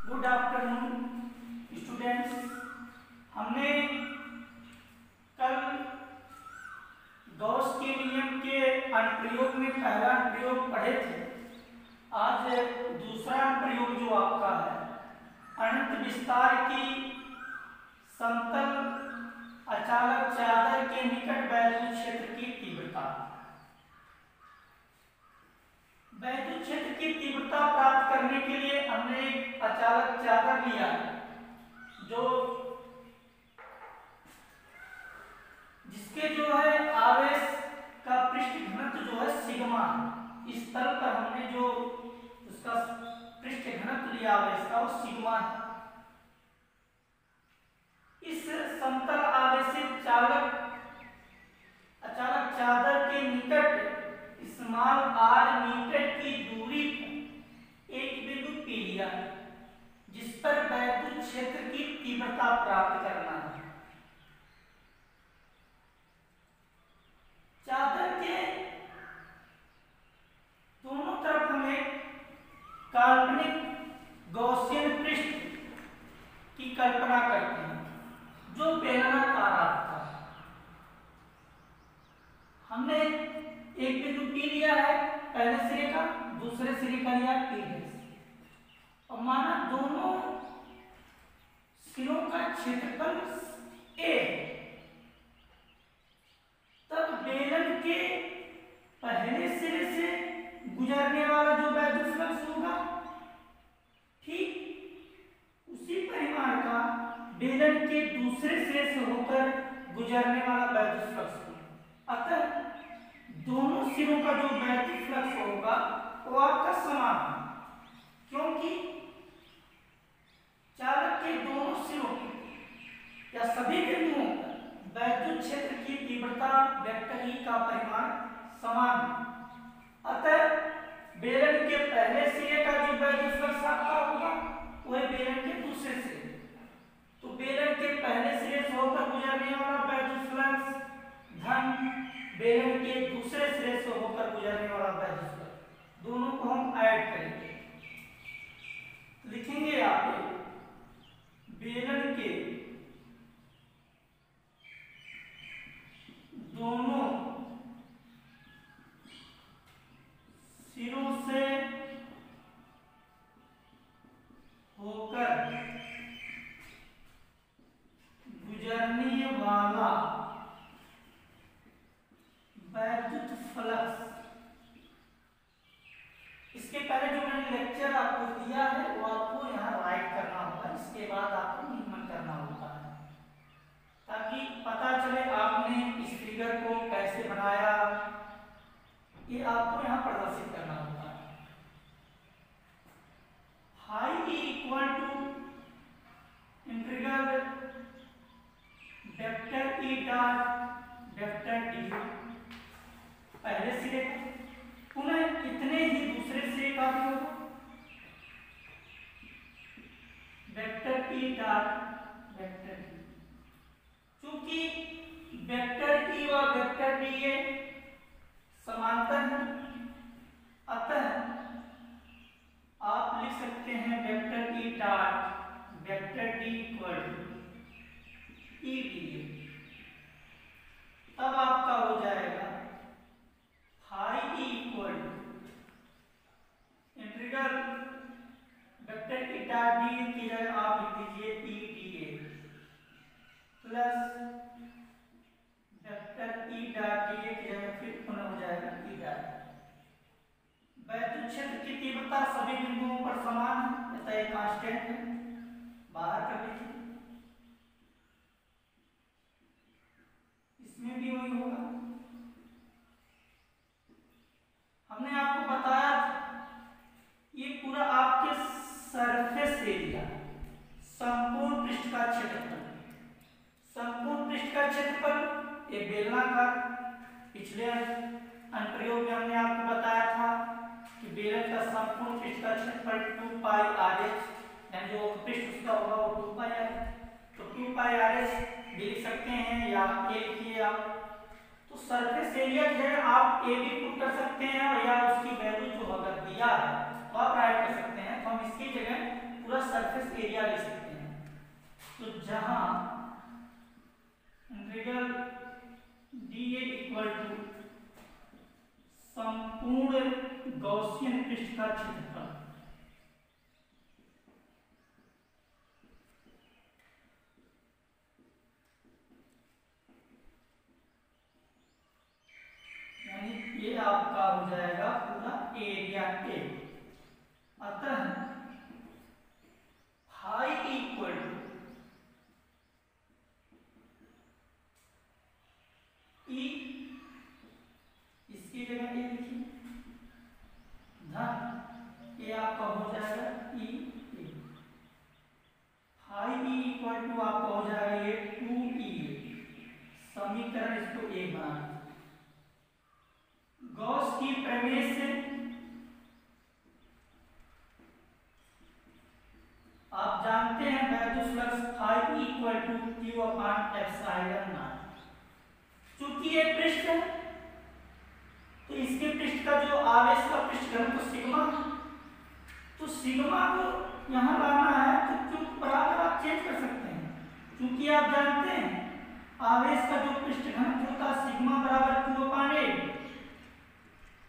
Good afternoon students. हमने कल Gauss के नियम के अनुप्रयोग में पहला अनुप्रयोग पढ़े थे। आज दूसरा अनुप्रयोग जो आपका है अनंत विस्तार की समतल अचालक चादर के निकट वैद्युत क्षेत्र की तीव्रता। वैद्युत क्षेत्र की तीव्रता प्राप्त करने के लिए हमने एक अचालक चादर लिया जो जिसके जो है आवेश का पृष्ठ घनत्व जो है सिग्मा। इस तल पर हमने जो उसका पृष्ठ घनत्व लिया आवेश का वो सिग्मा है। इस समतल आवेशित अचालक चादर के निकट स्मॉल r मीटर की दूरी पर एक बिंदु P लिया जिस पर वैद्युत क्षेत्र की तीव्रता प्राप्त करना है। चादर के दोनों तरफ हम एक काल्पनिक गॉसियन पृष्ठ की कल्पना करते हैं जो बेलनाकार आता है। हमने एक बिंदु P लिया है पहले सिरे का, दूसरे सिरे का लिया P और माना दोनों सिरों का क्षेत्रफल A। तब बेलन के पहले सिरे से गुजरने वाला जो वैद्युत फ्लक्स होगा ठीक उसी परिमाण का बेलन के दूसरे सिरे से होकर गुजरने वाला वैद्युत फ्लक्स होगा। अतः दोनों सिरों का जो वैद्युत फ्लक्स होगा वो आपका समान है, क्योंकि चालक के दोनों सिरों या सभी बिंदुओं पर वैद्युत क्षेत्र की तीव्रता वेक्टर E का परिमाण समान है। अतः बेलन के पहले सिरे का जो वैद्युत फ्लक्स आपका होगा वह बेलन के दूसरे सिरे, तो बेलन के पहले सिरे से होकर गुजरने वाला वैद्युत फ्लक्स धन बेलन के दूसरे सिरे से होकर गुजरने वाला वैद्युत फ्लक्स, दोनों को हम ऐड करेंगे। लिखेंगे आप बेलन के दोनों सिरों से होकर गुजरने वाला वैद्युत फ्लक्स। इसके पहले जो मैंने लेक्चर आपको दिया है वो आपको यहाँ राइट करना होगा, इसके बाद आपको नियमन करना होता है ताकि पता चले आपने इस फिगर को कैसे बनाया। ये आपको यहाँ प्रदर्शित करना होता है। हाई equal to integral vector E dot vector D पहले सिरे पुनः इतने ही दूसरे सिरे का भी होगा vector E dot vector D. चूंकि वेक्टर E और वेक्टर डी ये समांतर हैं, अतः आप लिख सकते हैं vector E dot vector D equal to E D. तब आपका हो जाएगा हाई E equal integral vector E dot D की जगह आप लिख दीजिए E D A plus vector E dot D की जगह फिर पुनः हो जाएगा E डॉट। वैद्युत क्षेत्र की तीव्रता सभी बिंदुओं पर समान है, अतः एक कांस्टेंट है, बाहर कर लीजिए। इसमें भी वही होगा। हमने आपको बताया ये पूरा आपके सरफेस एरिया संपूर्ण पृष्ठ का क्षेत्रफल, संपूर्ण पृष्ठ का क्षेत्रफल ये बेलनाकार। पिछले अनुप्रयोग में हमने आपको बताया था कि बेलन का संपूर्ण पृष्ठ का क्षेत्रफल 2 पाई RH, यानी जो पृष्ठ उसका होगा वो 2 पाई RH, तो 2 पाई RH भी लिख सकते हैं या A लिखिए आप। तो सरफेस एरिया जो है आप A भी पुट कर सकते हैं या उसकी वैल्यू जो अगर दिया है तो आप राइट कर सकते हैं। तो हम इसकी जगह पूरा सरफेस सरफेस एरिया ले सकते हैं। तो जहां इंटीग्रल dA इक्वल टू संपूर्ण गॉसियन पृष्ठ का क्षेत्रफल, यानी ये आपका हो जाएगा पूरा एरिया ए। अतः फाई इक्वल टू ई, इसकी जगह ए लिखिए, धन ये आपका हो जाएगा ई ए। फाई ई इक्वल टू आपका हो जाएगा ये 2E। समीकरण इसको एक बना, गॉस की प्रमेय से आप जानते हैं वैद्युत flux phi equal to Q upon epsilon nought. चूंकि ये पृष्ठ है तो इसके पृष्ठ का जो आवेश का पृष्ठ घनत्व तो सिग्मा, तो सिग्मा को यहां लाना है तो क्यू बराबर आप चेंज कर सकते हैं। क्योंकि आप जानते हैं आवेश का जो पृष्ठ घनत्व होता है सिग्मा बराबर क्यू अपॉन ए,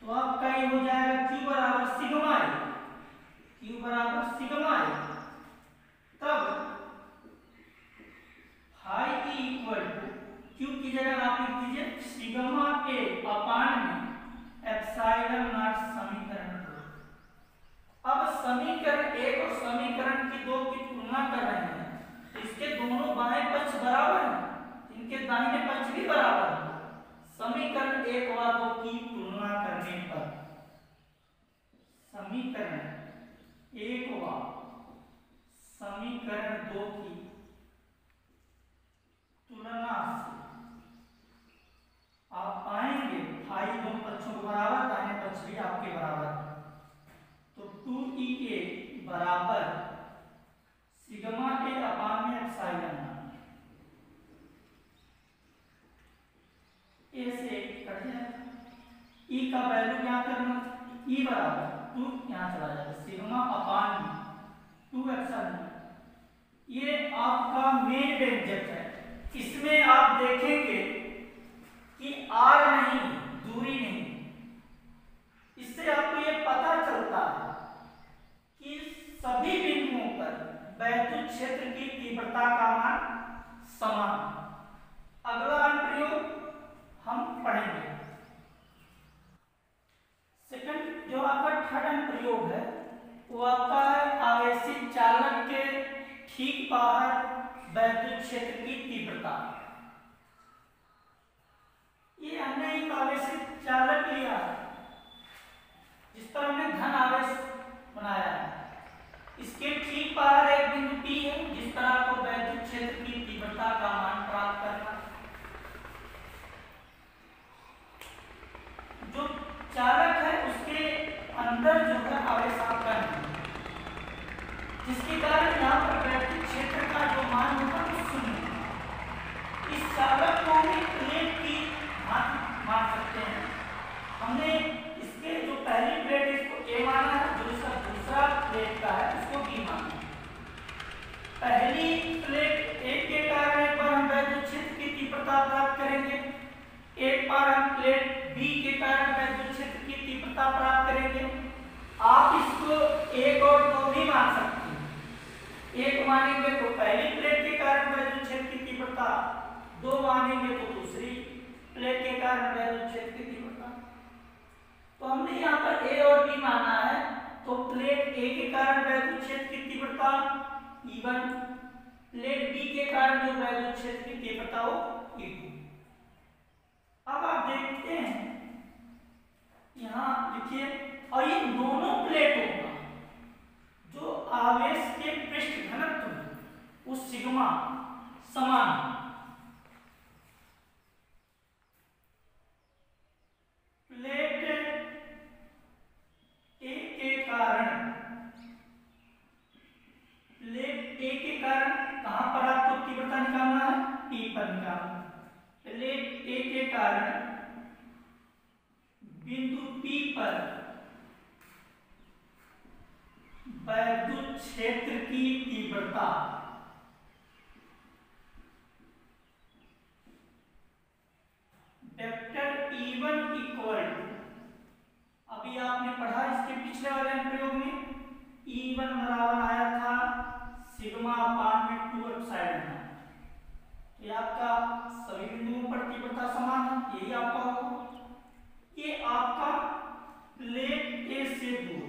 तो आपका ये हो जाएगा क्यू बराबर सिग्मा ए, क्यू बराबर सिग्मा ए। तब phi E equal to Q की जगह आप लिख दीजिए सिग्मा ए अपान में एप्सिलॉन नॉट समीकरण 2। अब समीकरण 1 और समीकरण की 2 की तुलना कर रहे हैं तो इसके दोनों बाएं पक्ष बराबर हैं, इनके दाहिने पक्ष भी बराबर हैं। समीकरण 1 व 2 की तुलना करने पर समीकरण 1 व समीकरण 2 की तुलना से आप पाएंगे फाई दोनों पक्षों को बराबर, दाहिने पक्ष भी आपके बराबर। तो 2EA बराबर सिग्मा ए अपान में एप्सिलॉन नॉट, ए से कट जाएगा, ई का वैल्यू क्या करना, ई बराबर 2 यहां चला जाएगा सिग्मा अपान में 2 एप्सिलॉन नॉट। ये आपका मेन व्यंजक है। इसमें आप देखेंगे कि आर नहीं, दूरी नहीं, इससे आपको ये पता चलता है कि सभी बिंदुओं पर वैद्युत क्षेत्र की तीव्रता का मान समान। अगला अनुप्रयोग हम पढ़ेंगे। सेकंड जो आपका थर्ड अनुप्रयोग है वो आपका है आवेशित चालक के ठीक बाहर वैद्युत क्षेत्र की तीव्रता। ये हमने एक आवेशित चालक लिया है जिस पर हमने धन आवेश बनाया है। इसके ठीक बाहर एक बिंदु P है जिस पर आपको वैद्युत क्षेत्र की तीव्रता का मान प्राप्त करना है। जो चालक है उसके अंदर जो है आवेश आपका है, जिसके कारण यहाँ पर वैद्युत क्षेत्र का जो मान होगा वो शून्य। इस चालक को भी प्लेट की मान सकते हैं। हमने इसके जो पहली प्लेट है इसको ए माना है, जो इसका दूसरा प्लेट का है उसको बी माना। पहली प्लेट ए के कारण एक बार हम वैद्युत क्षेत्र की तीव्रता प्राप्त करेंगे, एक बार हम प्लेट बी के कारण वैद्युत क्षेत्र की तीव्रता प्राप्त करेंगे। आप इसको एक और दो भी मान सकते हैं। एक मानेंगे तो पहली प्लेट के कारण वैद्युत क्षेत्र की तीव्रता, दो मानेंगे तो दूसरी प्लेट के कारण वैद्युत क्षेत्र की तीव्रता। तो हमने यहाँ पर ए और बी माना है, तो प्लेट ए के कारण वैद्युत क्षेत्र की तीव्रता E1, प्लेट बी के कारण जो वैद्युत क्षेत्र की तीव्रता हो E2। अब आप देखते हैं यहाँ लिखिए, और इन दोनों प्लेटों का जो आवेश के पृष्ठ घनत्व उस सिग्मा समान। प्लेट ए के कारण कहां पर आपको तीव्रता निकालना है, P पर निकालना। प्लेट ए के कारण बिंदु P पर वैद्युत क्षेत्र की तीव्रता वेक्टर E1 इक्वल टू, अभी आपने पढ़ा इसके पिछले वाले प्रयोग में E1 बराबर आया था सिग्मा अपान में 2 एप्सिलॉन। ये आपका सभी बिंदुओं पर तीव्रता समान है, यही आपका होगा। ये आपका प्लेट ए से दूर,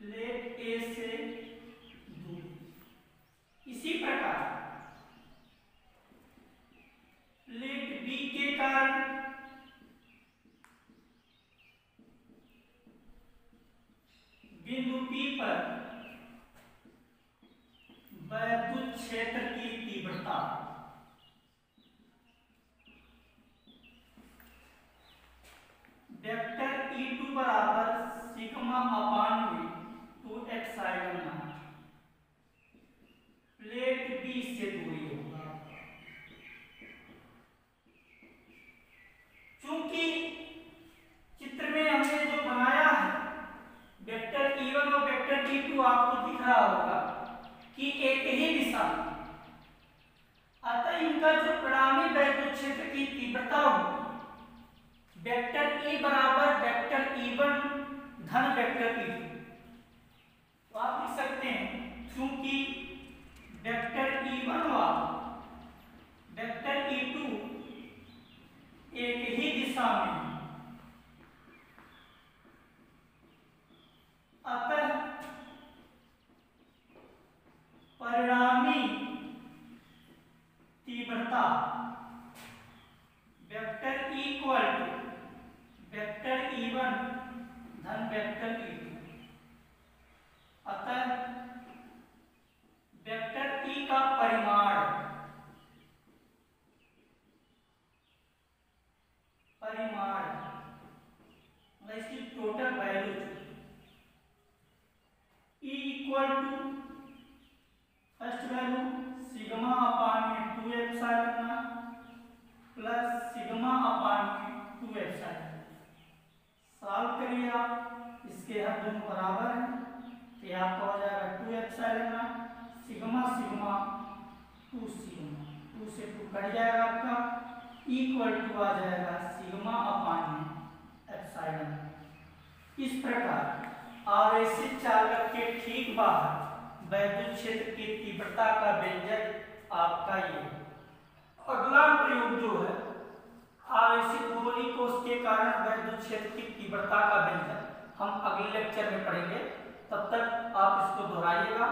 प्लेट ए से दूर। इसी प्रकार प्लेट बी के कारण बिंदु P पर वैद्युत क्षेत्र की तीव्रता वेक्टर E2 बराबर सिग्मा अपान में 2 एप्सिलॉन नॉट प्लेट बी से दूरी होगा। चूंकि चित्र में हमने जो बनाया है वेक्टर E1 और वेक्टर E2 आपको दिख रहा होगा कि एक ही दिशा में, अतः इनका जो परिणामी वैद्युत क्षेत्र की तीव्रता होगी वेक्टर E बराबर वेक्टर E1 धन वेक्टर E2। तो आप लिख सकते हैं क्योंकि वेक्टर E1 व वेक्टर E2 एक ही दिशा में, अतः परिणामी तीव्रता vector E equal to vector E1 धन वेक्टर E2। अतः वेक्टर E का परिमाण इसकी total value E equal to first value sigma upon में 2 एप्सिलॉन प्लस सिग्मा अपान में 2 एप्सिलॉन। सॉल्व करिए आप, इसके हर दोनों बराबर हैं तो यह आपका हो जाएगा 2 एप्सिलॉन सिग्मा सिग्मा 2 सिग्मा, 2 से 2 कट जाएगा आपका, इक्वल टू आ जाएगा सिग्मा अपान में एप्सिलॉन। इस प्रकार आवेशित चालक के ठीक बाहर वैद्युत क्षेत्र की तीव्रता का व्यंजक आपका ये। अगला प्रयोग जो है आवेशित गोली कोष के कारण वैद्युत क्षेत्र की तीव्रता का व्यंजक हम अगले लेक्चर में पढ़ेंगे। तब तक आप इसको दोहराइएगा।